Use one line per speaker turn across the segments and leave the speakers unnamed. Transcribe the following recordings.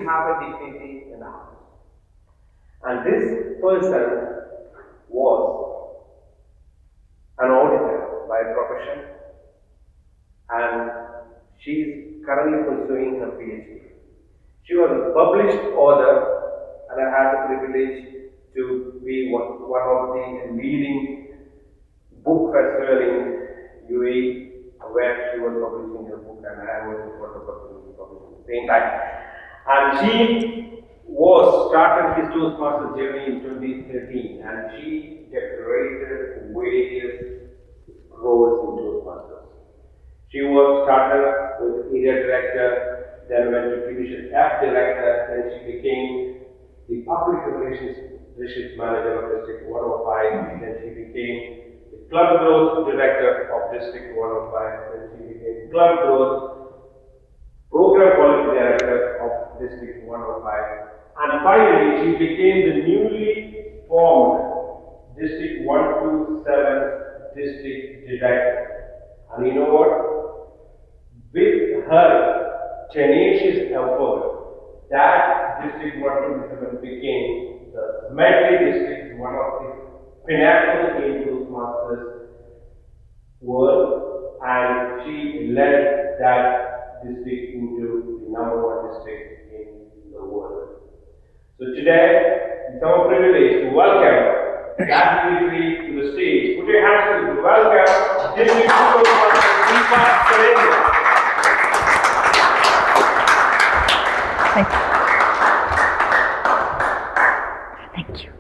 have a dignity in the house. And this person was an auditor by profession, and she is currently pursuing her PhD. She was a published author, and I had the privilege to be one of the leading book festival in UAE, where she was publishing her book, and I was the photo person publishing at the same time. And she started his Toastmasters journey in 2013, and she decorated various roles in Toastmasters. She was started with area director, then went to division F director, then she became the public relations manager of District 105, then she became the club growth director of District 105, then she became club growth program quality director of District 105, and finally she became the newly formed District 127 district director. And you know what? With her tenacious effort, that District 127 became the Medley district, one of the pinnacle in Toastmasters world, and she led that district into the #1 district in the world. So today, it's our privilege to welcome that dignitary to the stage. Put your hands to welcome District Toastmaster Deepa Surendran.
Thank you. Thank you.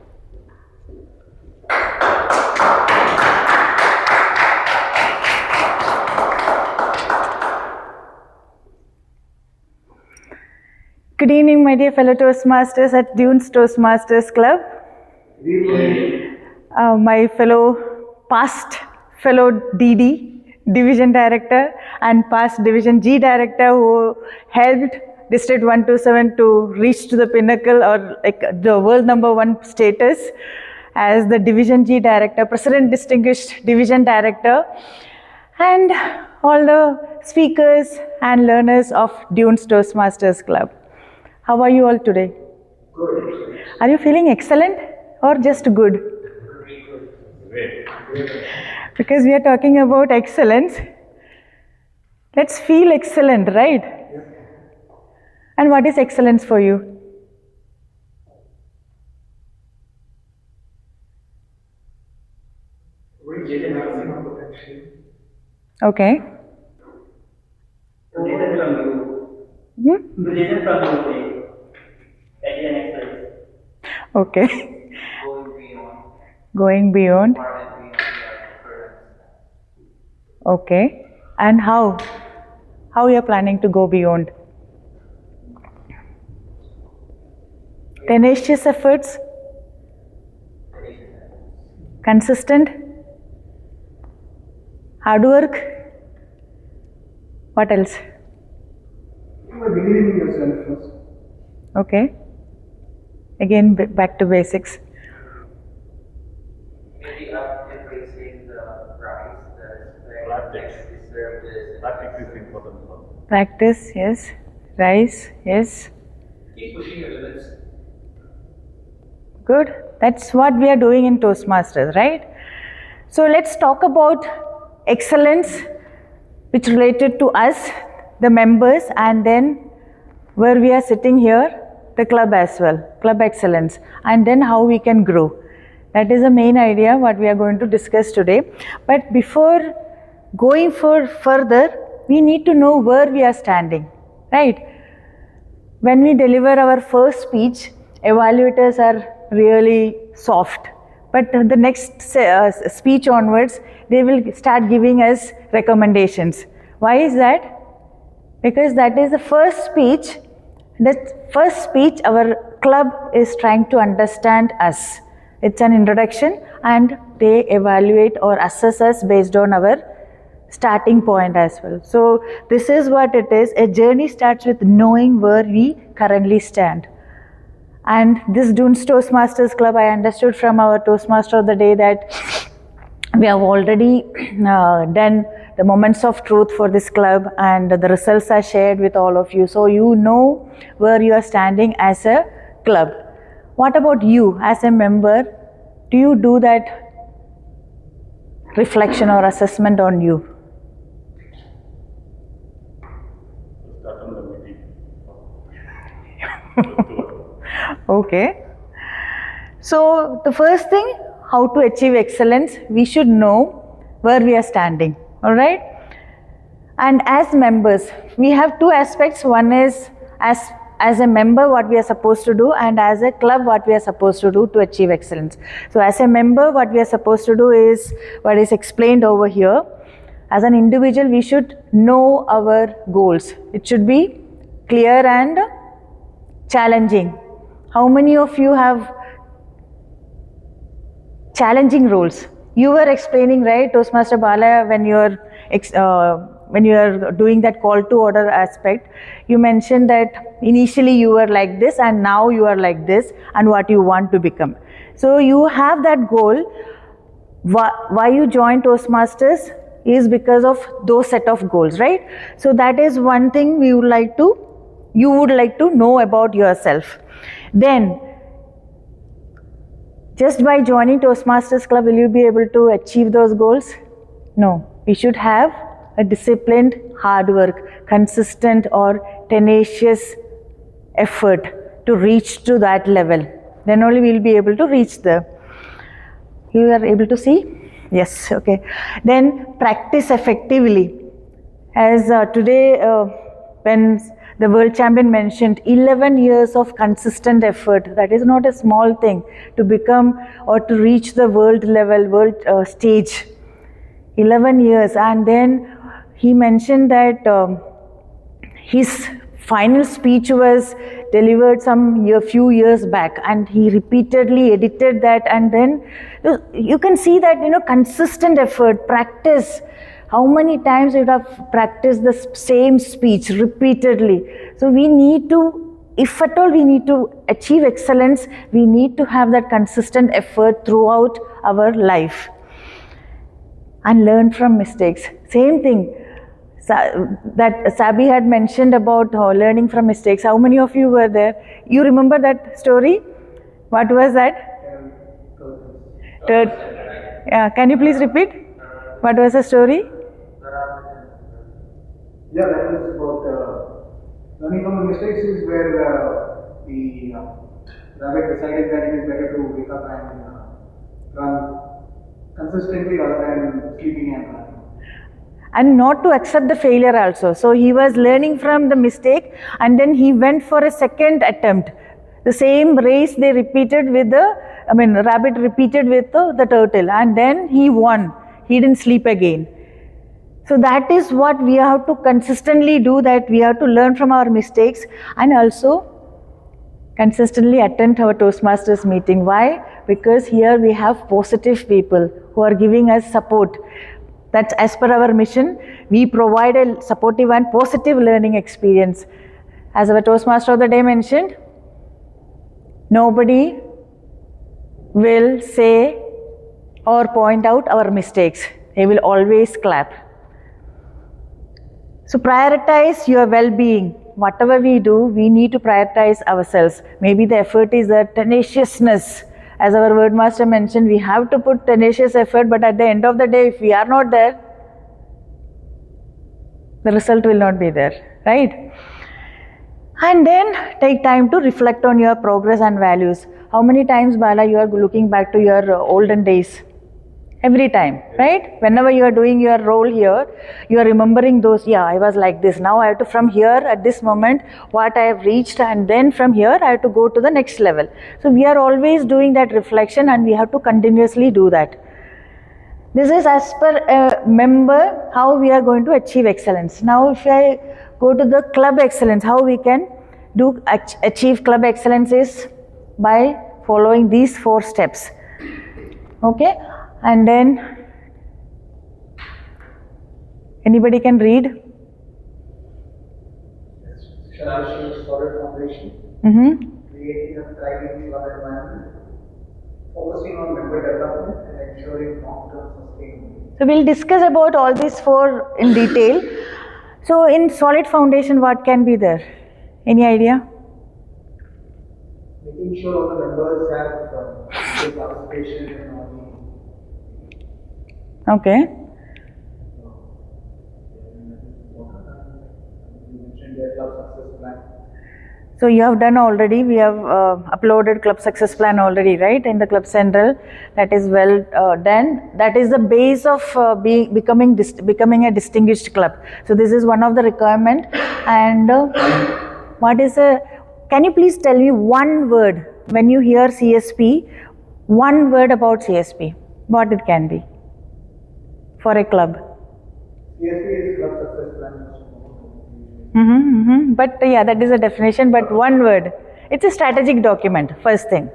Good evening, my dear fellow Toastmasters at Dunes Toastmasters Club. My past fellow DD, Division Director, and past Division G Director who helped District 127 to reach to the pinnacle or like the world #1 status as the Division G Director, President Distinguished Division Director, and all the speakers and learners of Dunes Toastmasters Club. How are you all today?
Good.
Are you feeling excellent or just good? Because we are talking about excellence. Let's feel excellent, right? And what is excellence for you?
Reaching maximum potential.
Okay. Okay. Going beyond. Okay. And how? How you are planning to go beyond? Tenacious efforts? Consistent? Hard work? What else?
You are believing in yourself first.
Okay. Again, back to basics.
Maybe embracing the price that is served as
Practice is important.
Practice, yes. Rise, yes.
keep pushing your limits.
Good. That's what we are doing in Toastmasters, right? So let's talk about excellence, which related to us, the members, and then where we are sitting here, the club as well, club excellence, and then how we can grow. That is the main idea what we are going to discuss today. But before going further, we need to know where we are standing, right? When we deliver our first speech, evaluators are really soft. But the next speech onwards, they will start giving us recommendations. Why is that? Because that is the first speech. That first speech, our club is trying to understand us. It's an introduction and they evaluate or assess us based on our starting point as well. So this is what it is. A journey starts with knowing where we currently stand. And this Dunes Toastmasters Club, I understood from our Toastmaster of the day that we have already done the moments of truth for this club, and the results are shared with all of you. So you know where you are standing as a club. What about you as a member? Do you do that reflection or assessment on you?
Start on the meeting.
Okay. So the first thing, how to achieve excellence, we should know where we are standing. All right. And as members, we have two aspects. One is as a member what we are supposed to do, and as a club what we are supposed to do to achieve excellence. So as a member, what we are supposed to do is what is explained over here. As an individual, we should know our goals. It should be clear and challenging. How many of you have challenging roles? You were explaining, right, Toastmaster Bala, when you are doing that call to order aspect, you mentioned that initially you were like this and now you are like this, and what you want to become. So you have that goal. Why you joined Toastmasters is because of those set of goals, right? So that is one thing you would like to know about yourself. Then, just by joining Toastmasters Club, will you be able to achieve those goals? No. We should have a disciplined, hard work, consistent or tenacious effort to reach to that level. Then only we will be able to reach there. You are able to see? Yes, okay. Then practice effectively. As today, when the world champion mentioned 11 years of consistent effort, that is not a small thing to become or to reach the world level, world stage. 11 years. And then he mentioned that his final speech was delivered few years back, and he repeatedly edited that, and then you can see that, consistent effort, practice. How many times you have practiced the same speech repeatedly? So we need to, if at all we need to achieve excellence, we need to have that consistent effort throughout our life. And learn from mistakes. Same thing that Sabi had mentioned about learning from mistakes. How many of you were there? You remember that story? What was that? Yeah, can you please repeat? What was the story?
Yeah, that is about learning from the mistakes is where the rabbit decided that it is better to wake up and run consistently rather than sleeping and running.
And not to accept the failure also. So he was learning from the mistake, and then he went for a second attempt. The same race they repeated with rabbit repeated with the turtle, and then he won. He didn't sleep again. So that is what we have to consistently do, that we have to learn from our mistakes and also consistently attend our Toastmasters meeting. Why? Because here we have positive people who are giving us support. That's as per our mission. We provide a supportive and positive learning experience. As our Toastmaster of the day mentioned, nobody will say or point out our mistakes. They will always clap. So prioritize your well-being. Whatever we do, we need to prioritize ourselves. Maybe the effort is the tenaciousness. As our word master mentioned, we have to put tenacious effort, but at the end of the day, if we are not there, the result will not be there, right? And then take time to reflect on your progress and values. How many times, Bala, you are looking back to your olden days? Every time, right? Whenever you are doing your role here, you are remembering those, yeah, I was like this. Now I have to, from here at this moment, what I have reached, and then from here I have to go to the next level. So we are always doing that reflection, and we have to continuously do that. This is as per a member, how we are going to achieve excellence. Now if I go to the club excellence, how we can achieve club excellence is by following these 4 steps. Okay? And then, anybody can read?
Establishing a solid foundation, creating a thriving club environment, focusing on member development and ensuring long-term sustainability.
So we'll discuss about all these four in detail. So in solid foundation, what can be there? Any idea?
Making sure all the members have equal participation and all
Okay.
you mentioned their club success plan.
So you have done already. We have uploaded club success plan already, right? In the club central, that is well done. That is the base of becoming a distinguished club. So this is one of the requirement. And what is a? Can you please tell me one word when you hear CSP? One word about CSP. What it can be for a club?
CSP is club success plan.
But yeah, that is a definition, but one word. It's a strategic document, first thing.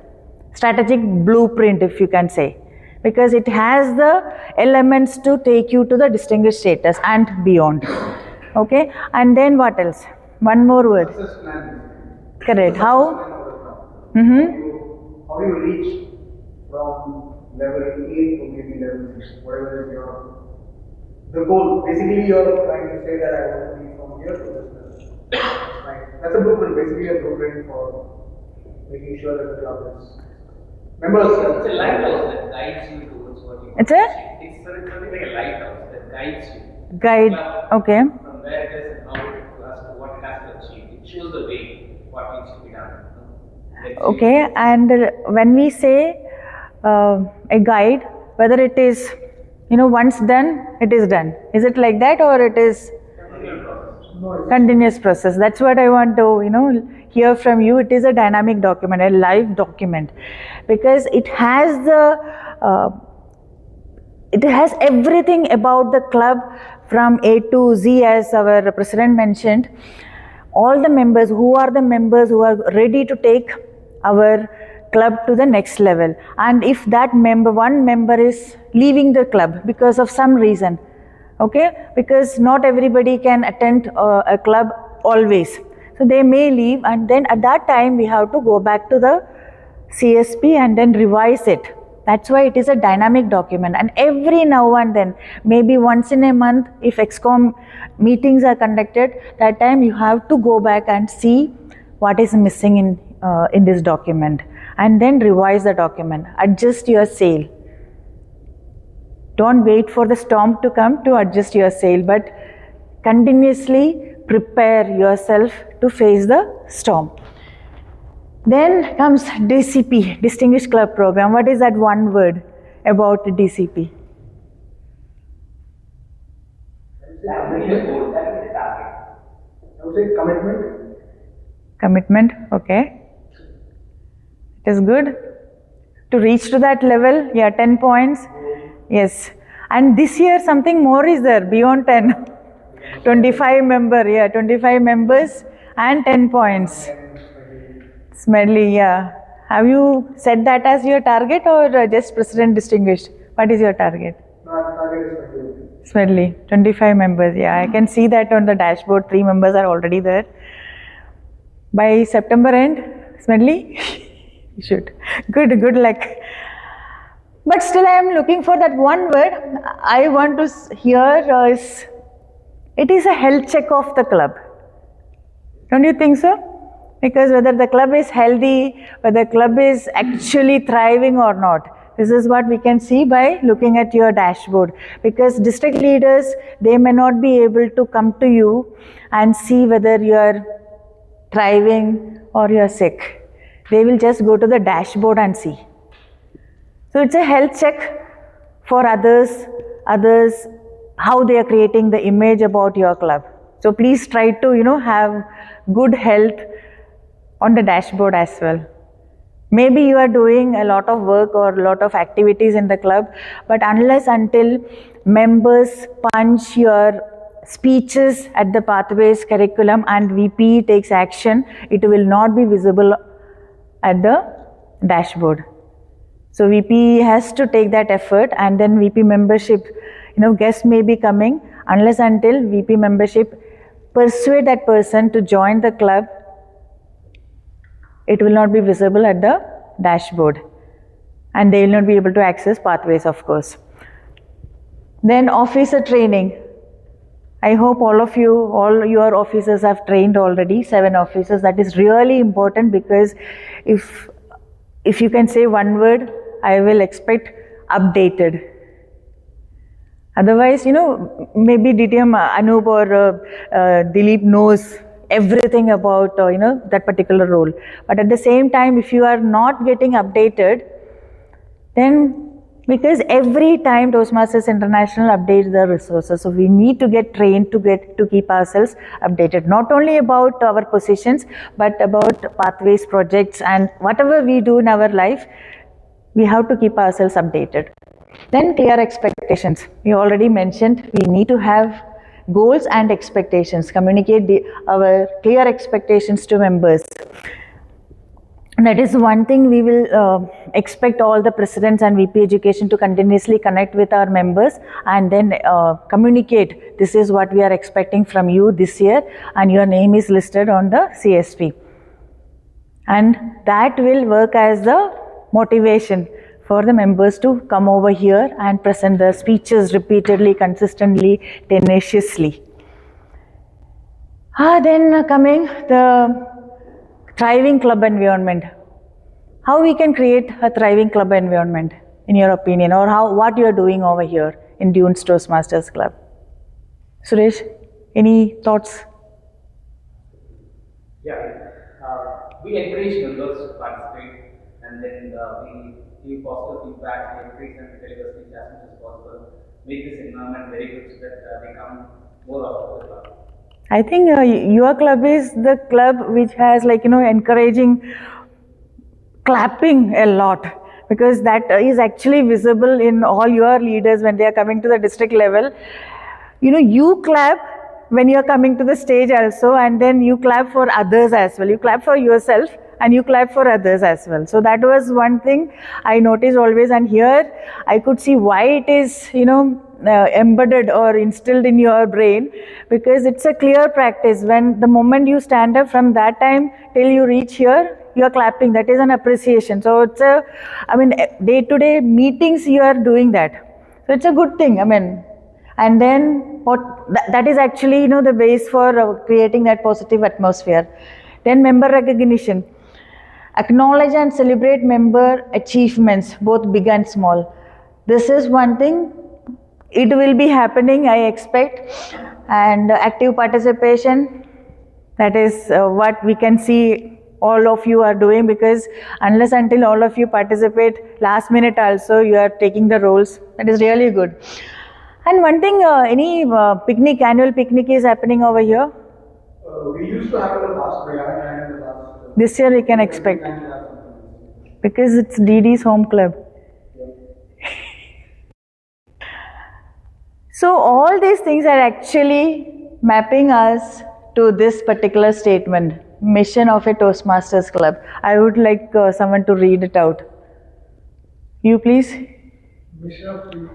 Strategic blueprint, if you can say. Because it has the elements to take you to the distinguished status and beyond. Okay? And then what else? One more word.
Success plan.
Correct. How?
How do you reach from level A to maybe level 6, whatever is the goal. Basically, you're trying to say that I want to be from here to this level. Right. That's a blueprint, basically a blueprint for making sure that the club is members.
It's a lighthouse that guides you towards what you want
It's
to
a?
achieve. It's something like a lighthouse that guides you.
Guide. Okay.
From where it is and how it has to, what it has to achieve. It shows the way, what needs to be done.
Okay. And when we say a guide, whether it is, once done, it is done. Is it like that, or it is continuous process? That's what I want to, hear from you. It is a dynamic document, a live document, because it has everything about the club from A to Z, as our president mentioned. All the members, who are the members who are ready to take our club to the next level, and if that one member is leaving the club because of some reason, okay, because not everybody can attend a club always, so they may leave, and then at that time we have to go back to the CSP and then revise it. That's why it is a dynamic document, and every now and then, maybe once in a month, if EXCOM meetings are conducted, that time you have to go back and see what is missing in this document, and then revise the document, adjust your sail. Don't wait for the storm to come to adjust your sail, but continuously prepare yourself to face the storm. Then comes DCP, Distinguished Club Program. What is that one word about DCP?
That will be the goal, that will be the target.
I would say commitment.
Commitment, okay. It is good. To reach to that level, yeah, 10 points. Yes. And this year something more is there beyond 10. 25 members and 10 points. Smelly, yeah. Have you set that as your target, or just President Distinguished? What is your target?
Target is
Smelly, 25 members, yeah. I can see that on the dashboard, 3 members are already there. By September end, Smelly? You should. Good luck. But still I am looking for that one word I want to hear is, it is a health check of the club. Don't you think so? Because whether the club is healthy, whether the club is actually thriving or not, this is what we can see by looking at your dashboard. Because district leaders, they may not be able to come to you and see whether you are thriving or you are sick. They will just go to the dashboard and see. So it's a health check for others, how they are creating the image about your club. So please try to, have good health on the dashboard as well. Maybe you are doing a lot of work or a lot of activities in the club, but unless until members punch your speeches at the pathways curriculum and VP takes action, it will not be visible at the dashboard. So VP has to take that effort, and then VP membership, guests may be coming, unless until VP membership persuade that person to join the club, it will not be visible at the dashboard, and they will not be able to access pathways, of course. Then officer training. I hope all of you, all your officers have trained already, 7 officers. That is really important because if you can say one word, I will expect updated. Otherwise, maybe DTM Anup or Dileep knows everything about that particular role. But at the same time, if you are not getting updated, then because every time Toastmasters International updates the resources, so we need to get trained to keep ourselves updated, not only about our positions, but about pathways, projects, and whatever we do in our life, we have to keep ourselves updated. Then clear expectations. We already mentioned we need to have goals and expectations, communicate our clear expectations to members. That is one thing we will expect all the presidents and VP education to continuously connect with our members and then communicate, this is what we are expecting from you this year and your name is listed on the CSP. And that will work as the motivation for the members to come over here and present their speeches repeatedly, consistently, tenaciously. Then coming the thriving club environment. How we can create a thriving club environment, in your opinion, or what you are doing over here in Dunes Toastmasters Club? Suresh, any thoughts?
Yeah, we encourage members to participate, and then we give positive feedback, we encourage them to deliver speech as much as possible, make this environment very good so that they come more often to the club.
I think your club is the club which has encouraging clapping a lot, because that is actually visible in all your leaders when they are coming to the district level. You clap when you are coming to the stage also, and then you clap for others as well. You clap for yourself and you clap for others as well. So that was one thing I noticed always, and here I could see why it is embedded or instilled in your brain, because it's a clear practice. When the moment you stand up, from that time till you reach here, you are clapping. That is an appreciation. So it's day-to-day meetings you are doing that. So it's a good thing. And then that is actually the base for creating that positive atmosphere. Then member recognition. Acknowledge and celebrate member achievements, both big and small. This is one thing. It will be happening, I expect. And active participation, that is what we can see all of you are doing, because unless until all of you participate last minute also, you are taking the roles. That is really good. And one thing, any annual picnic is happening over here?
We used to have in the past, we haven't had in the past.
This year we can expect, because it's DD's home club. So all these things are actually mapping us to this particular statement, mission of a Toastmasters Club. I would like someone to read it out. You please.
Mission of the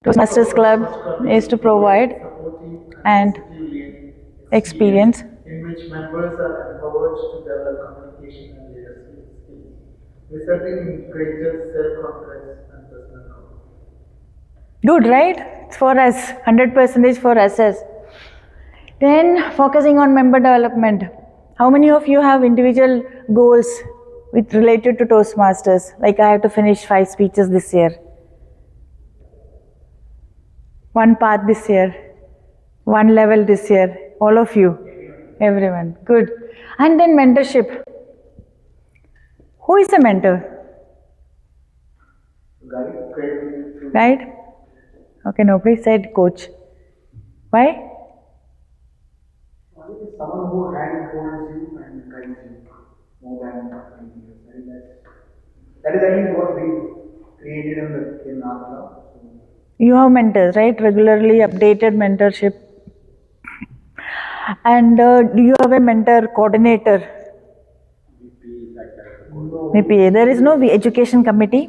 Toastmasters Club is to provide and experience
in which members are empowered to develop communication and leadership skills, resulting in greater self-confidence and personal growth.
Good, right? It's for us, 100% for us. Then focusing on member development. How many of you have individual goals related to Toastmasters? Like, I have to finish 5 speeches this year, 1 path this year, 1 level this year. All of you, everyone. Good. And then mentorship. Who is a mentor? Guide? Okay, nobody said coach. Why?
Someone who handholds you and guides you more than anything else. That is at least what we created in our club.
You have mentors, right? Regularly updated mentorship. And do you have a mentor coordinator? VPA. There is no education committee?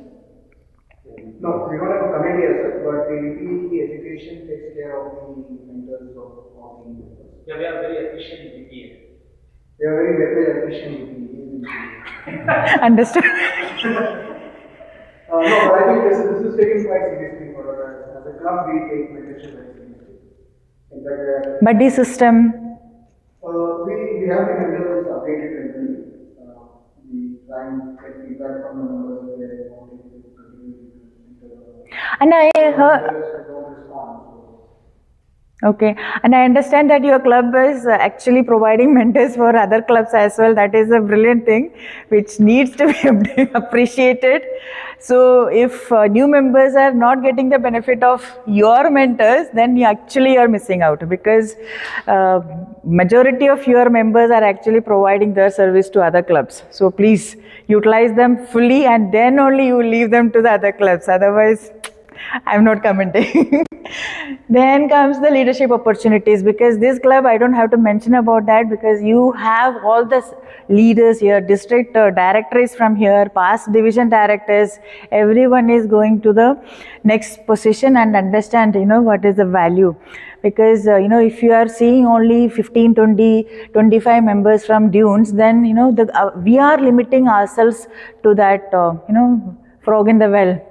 No, we don't have a committee as such, but the VP education takes care of the mentors of all the members.
Yeah, we are very efficient VPA.
We are very efficient VP.
Understood.
No, but I think this is taken quite seriously for as a club. We take mentorship very seriously. In fact,
Buddy system.
we have the members updated regularly. We try and get feedback from the members if they want to continue.
And I heard.
Don't respond.
Okay, and I understand that your club is actually providing mentors for other clubs as well. That is a brilliant thing which needs to be appreciated. So if new members are not getting the benefit of your mentors, then you actually are missing out, because majority of your members are actually providing their service to other clubs. So please utilize them fully, and then only you leave them to the other clubs. Otherwise, I'm not commenting. Then comes the leadership opportunities, because this club, I don't have to mention about that, because you have all the leaders here, district directors from here, past division directors, everyone is going to the next position and understand, what is the value. Because, if you are seeing only 15, 20, 25 members from Dunes, then, we are limiting ourselves to that, frog in the well.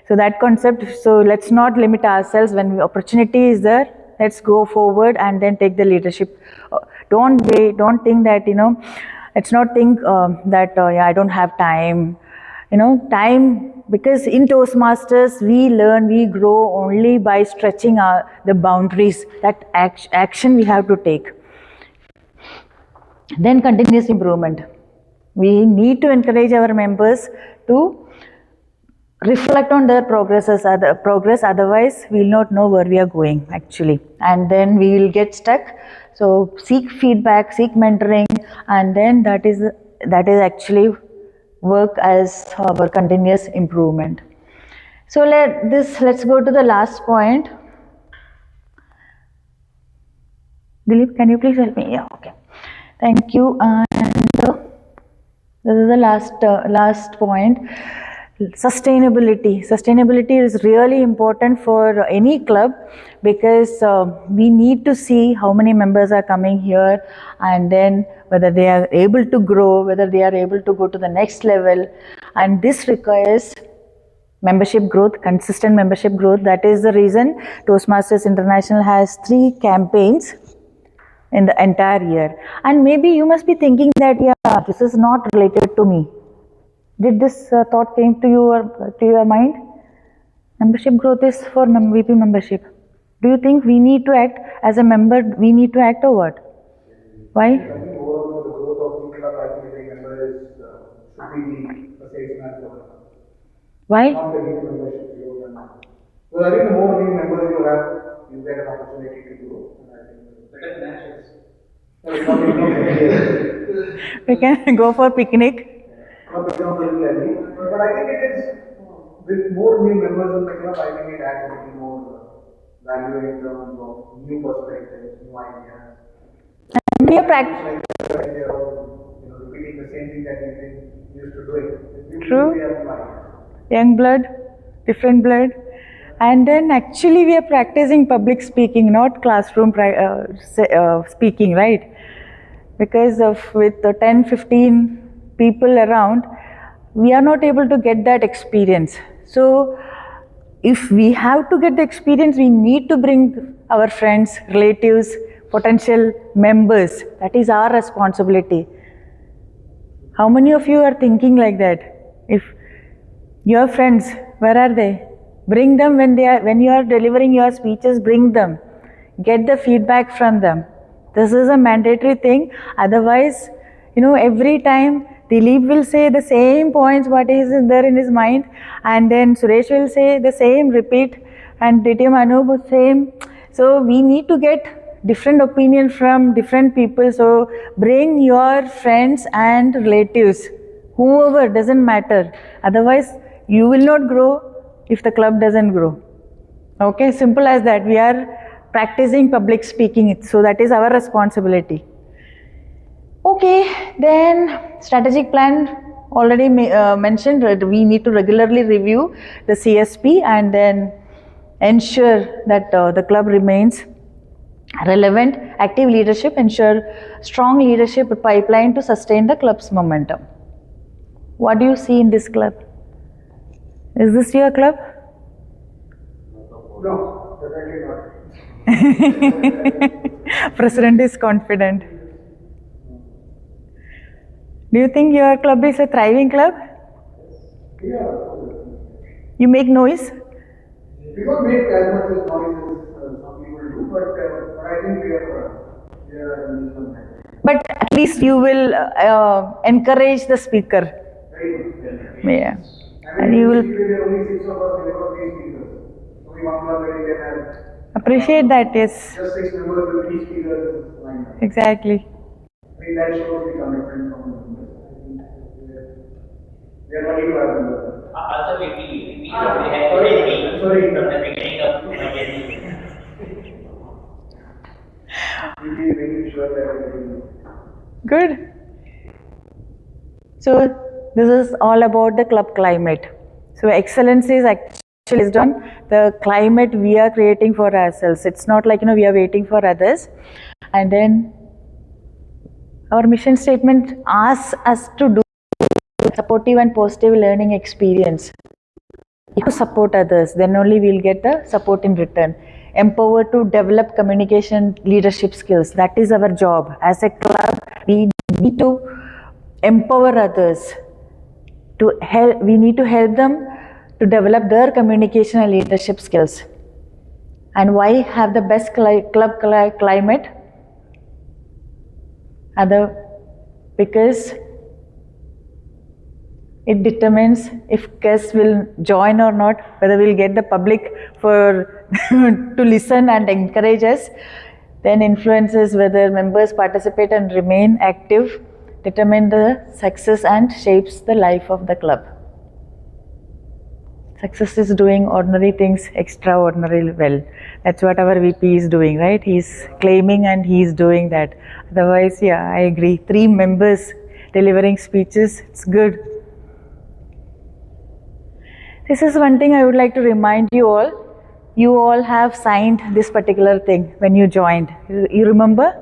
So that concept, so let's not limit ourselves. When opportunity is there, let's go forward and then take the leadership. Don't wait, don't think that, let's not think that, I don't have time. Time, because in Toastmasters, we learn, we grow only by stretching the boundaries. That action we have to take. Then continuous improvement. We need to encourage our members to reflect on their progress, otherwise we will not know where we are going actually, and then we will get stuck. So seek feedback, seek mentoring, and then that is actually work as our continuous improvement. So let's go to the last point. Dileep, can you please help me? Yeah, okay. Thank you. And this is the last point. Sustainability is really important for any club, because we need to see how many members are coming here, and then whether they are able to grow, whether they are able to go to the next level, and this requires membership growth, consistent membership growth. That is the reason Toastmasters International has 3 campaigns in the entire year. And maybe you must be thinking that, yeah, this is not related to me. Did this thought came to your mind? Membership growth is for VP membership. Do you think we need to act as a member? We need to act or what? Why?
I think overall the growth of the club, I think every member should be the salesman for the club.
Why?
Not the new membership you have. Well, I think the more new members you have, you get an opportunity to grow. And I think
Better matches.
We can go for picnic.
Not particularly early, but I think it is, with more new members in the club, I think it adds a little more value in terms of new perspectives, new ideas.
We are practicing.
Repeating the same thing that we've been used to doing.
True. Young blood, different blood. And then actually we are practicing public speaking, not classroom speaking, right? Because with the 10, 15 people around, we are not able to get that experience. So if we have to get the experience, we need to bring our friends, relatives, potential members. That is our responsibility. How many of you are thinking like that? If your friends, where are they? Bring them when you are delivering your speeches, bring them. Get the feedback from them. This is a mandatory thing. Otherwise, every time Dileep will say the same points what is there in his mind, and then Suresh will say the same, repeat, and Anup same. So we need to get different opinion from different people. So bring your friends and relatives, whoever, doesn't matter. Otherwise, you will not grow if the club doesn't grow. Okay, simple as that. We are practicing public speaking, so that is our responsibility. Okay, then strategic plan already mentioned. We need to regularly review the CSP and then ensure that the club remains relevant. Active leadership, ensure strong leadership pipeline to sustain the club's momentum. What do you see in this club? Is this your club?
No, definitely not.
President is confident. Do you think your club is a thriving club?
Yeah.
You make noise?
We don't make as much as noise as some people do, but I think we are in this one.
But at least you will encourage the speaker.
Very good.
Yeah.
I
And
mean,
you will
there are only 6 of us, we have got 3 speakers. Only one club where we can have
appreciate that, yes.
just 6 members with 3 speakers lined up.
Exactly.
I think that shows the commitment from the members. We are lucky to have members.
Also, we already had a
Sorry.
from the beginning of my journey.
We'll be making sure that everything.
Good. So this is all about the club climate. So excellence is actually based on the climate we are creating for ourselves. It's not like we are waiting for others. And then our mission statement asks us to do supportive and positive learning experience. To support others, then only we'll get the support in return. Empower to develop communication leadership skills. That is our job. As a club, we need to empower others to help. We need to help them to develop their communication and leadership skills. And why have the best club climate? Because it determines if guests will join or not, whether we'll get the public for to listen and encourage us. Then influences whether members participate and remain active, determine the success and shapes the life of the club. Success is doing ordinary things extraordinarily well. That's what our VP is doing, right? He's claiming and he's doing that. Otherwise, yeah, I agree. 3 members delivering speeches, it's good. This is one thing I would like to remind you all. You all have signed this particular thing when you joined. You remember?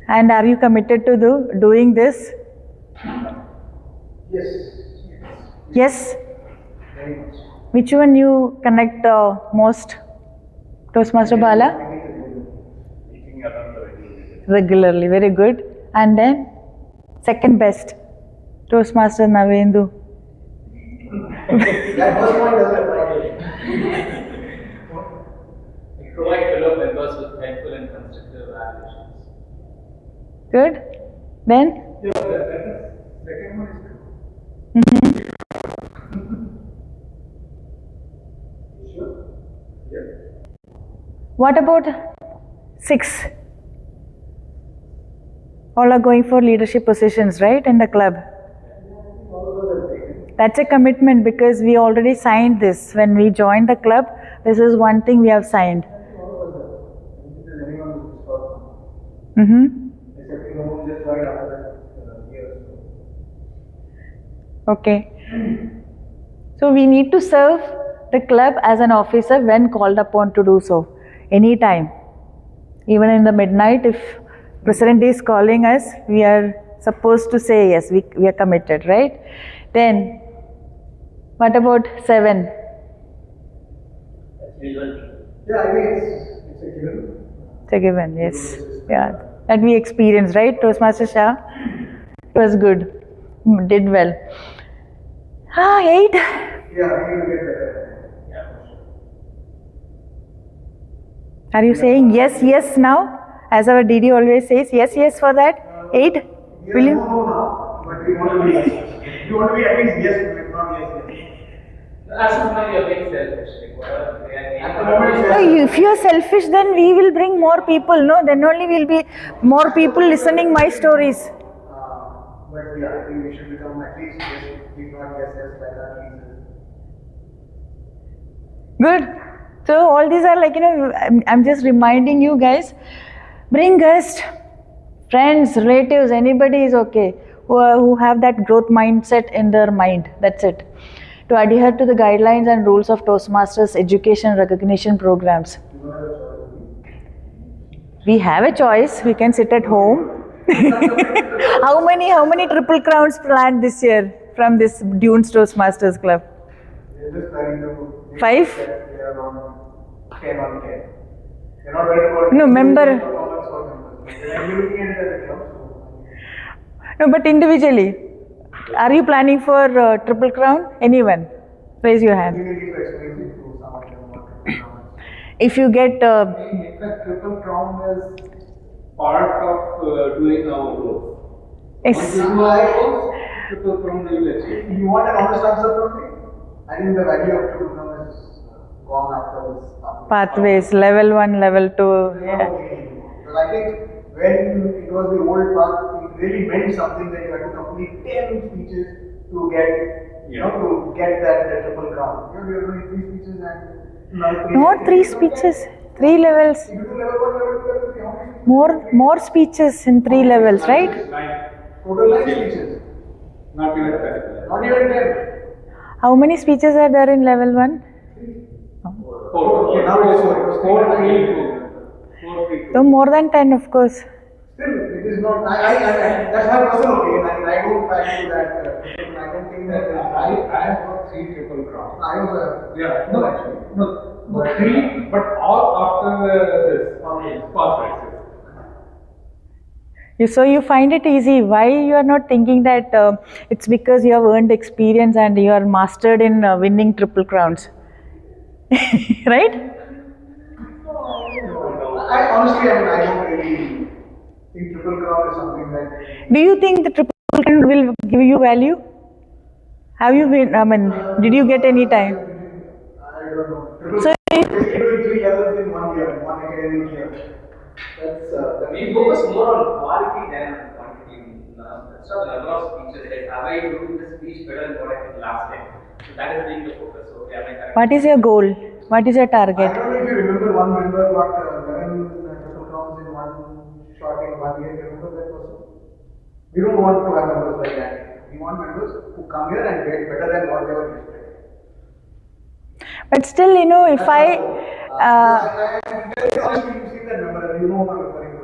And are you committed to doing this?
Yes.
Yes?
Very much.
Which one you connect most? Toastmaster Bala?
Meeting around the
Regularly, very good. And then second best, Toastmaster Navendu.
That first point doesn't apply.
We provide fellow members with helpful and constructive evaluations.
Good. Then
Yeah, the second one is good. Sure. Yeah.
what about 6? All are going for leadership positions, right, in the club? That's a commitment because we already signed this. When we joined the club, this is one thing we have signed. Okay. So we need to serve the club as an officer when called upon to do so. Anytime. Even in the midnight, if President is calling us, we are supposed to say yes, we are committed, right? Then, what about 7?
Yeah, I think it's a given.
It's a given, yes. Yeah, that we experienced, right? Toastmaster Shah, it was good, did well. 8?
Yeah, I need to get better.
Are you saying yes now? As our DD always says, yes for that? 8? Will you?
No, but we want to be yes. We want to be at least yes, but not yes.
As of now, you're being selfish. Like, whatever they are
At the moment,
No, if you are selfish, then we will bring more people, no? Then only will be more people listening my stories.
but yeah, I think we should become at least yes, if not yes, like that.
Good. So all these are like, I'm just reminding you guys, bring guests, friends, relatives, anybody is okay, who have that growth mindset in their mind. That's it. To adhere to the guidelines and rules of Toastmasters education recognition programs. We have a choice. We can sit at home. How many triple crowns planned this year? from this Dunes Toastmasters Club?
They're just trying to make
5?
sure that they are on 10 on 10. They're not worried about
No, member.
performance for members. They're looking at it as a club.
No, but individually. Are you planning for Triple Crown? Anyone? Raise your
I
hand.
think we need to explain it to some of them what Triple Crown is.
If you get,
In fact, Triple Crown is part of doing our goals.
yes.
Once we do our goals, Triple Crown we will achieve.
You want an honest answer from me? I think the value of Triple Crown is gone after this
Pathways, level 1, level 2. Yeah.
Because I think when it was the old path, it really meant something that you had to complete 10 speeches to get, to get that Triple Crown. We are doing 3 speeches and now 3.
Not 3 speeches, 3 levels.
If you do level 1, level 2, level 3, how many speeches?
More speeches in 3 levels, right?
Total 9 speeches.
Not even that.
Not even 10.
How many speeches are there in level 1?
Okay, now it is 4.
4, 3, 4, 3, 2.
So more than 10, of course.
Still, it is not. That's my personal opinion. I don't factor that. I don't think that.
I have got 3 Triple Crown.
I also have.
Yeah, no, actually, no, 3, but all after this past races.
So you find it easy. Why you are not thinking that it's because you have earned experience and you are mastered in winning Triple Crowns, right?
I honestly, I don't really think Triple Crown is something that.
Do you think the Triple Crown will give you value? Have you been? I mean, did you get any time?
I don't know. Triple
So
Crown is doing 3 levels in 1 year, 1 academic year. That's
We focus more on quality than quantity. That's not the number of speeches. Like, have I doing the speech better than what I did last time? So that is being the focus. So, am I correct?
what is your goal? What is your
I
target?
don't know if you remember one member got 11 Triple Crowns in one shot in 1 year. You remember that person? We don't want to have members like that. We want members who come here and get better than what they were yesterday.
But still, if I,
Honestly, you've seen that member, you know who I'm referring to.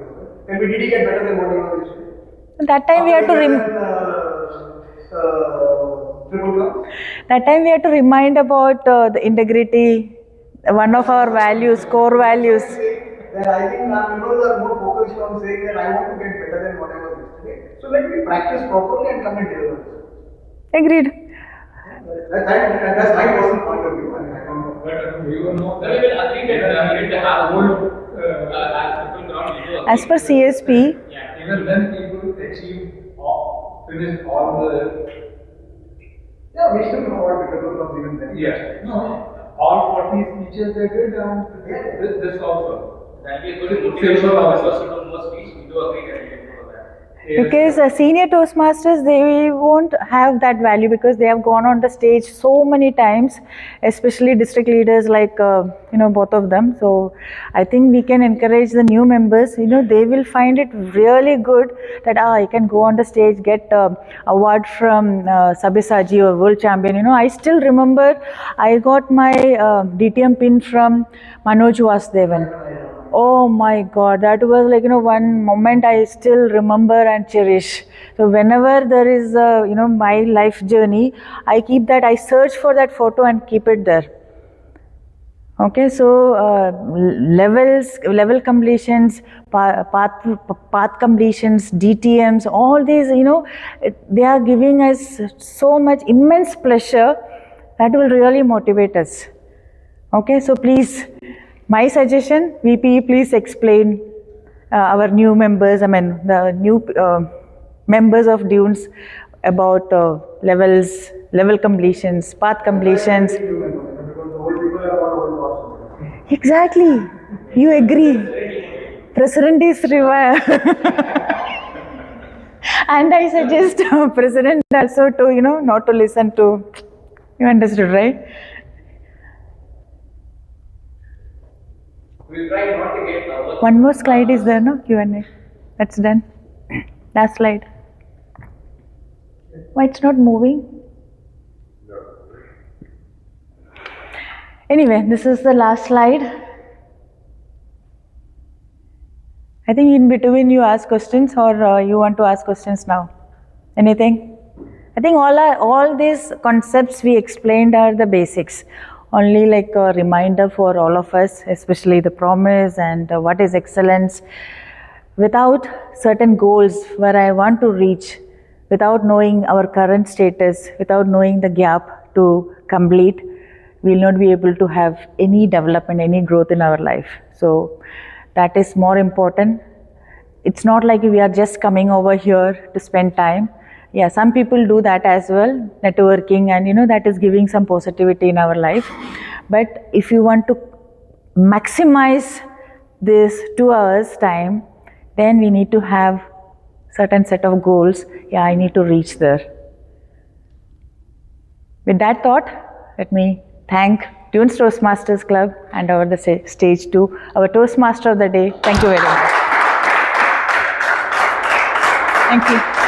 Tell me, did he get better than what he was yesterday?
that time we have to
Triple Crown?
that time we have to remind about the integrity, one of our values, core values.
That I think our members are more focused on saying that I want to get better than what I was yesterday. So let me practice properly and come and deliver.
Agreed.
That's my personal point of view. I don't know.
But you know
Then we will agree that we need to have old Triple Crown. We do agree.
As per CSP,
Yeah.
even when people finish all the
Yeah, we still know what Triple Crowns even then.
all 40 speeches they did and this also.
That will be a good motivation for members to do more speech. We do agree that we can do that.
because senior Toastmasters, they won't have that value because they have gone on the stage so many times, especially district leaders like, both of them. So I think we can encourage the new members, they will find it really good that, I can go on the stage, get award from Sabyasachi or world champion. I still remember I got my DTM pin from Manoj Vasudevan. Oh my God, that was like, one moment I still remember and cherish. So whenever there is, my life journey, I keep that, I search for that photo and keep it there. Okay, so level completions, path completions, DTMs, all these, they are giving us so much immense pleasure that will really motivate us. Okay, so please, my suggestion, VP, please explain our new members, the new members of Dunes about levels, level completions, path completions.
Because the old people are all old thoughts.
Exactly, you agree. President is revived. And I suggest President also to, not to listen to, you understood, right?
We will try not to get
One more slide is there, no? Q&A. That's done. Last slide. Why it's not moving? Anyway, this is the last slide. I think in between you ask questions or you want to ask questions now. Anything? I think all these concepts we explained are the basics. Only like a reminder for all of us, especially the promise and what is excellence. Without certain goals where I want to reach, without knowing our current status, without knowing the gap to complete, we will not be able to have any development, any growth in our life. So that is more important. It's not like we are just coming over here to spend time. Yeah, some people do that as well, networking, and that is giving some positivity in our life. But if you want to maximize this 2 hours time, then we need to have certain set of goals. Yeah, I need to reach there. With that thought, let me thank Tunes Toastmasters Club and over the stage to our Toastmaster of the day. Thank you very much. Thank you.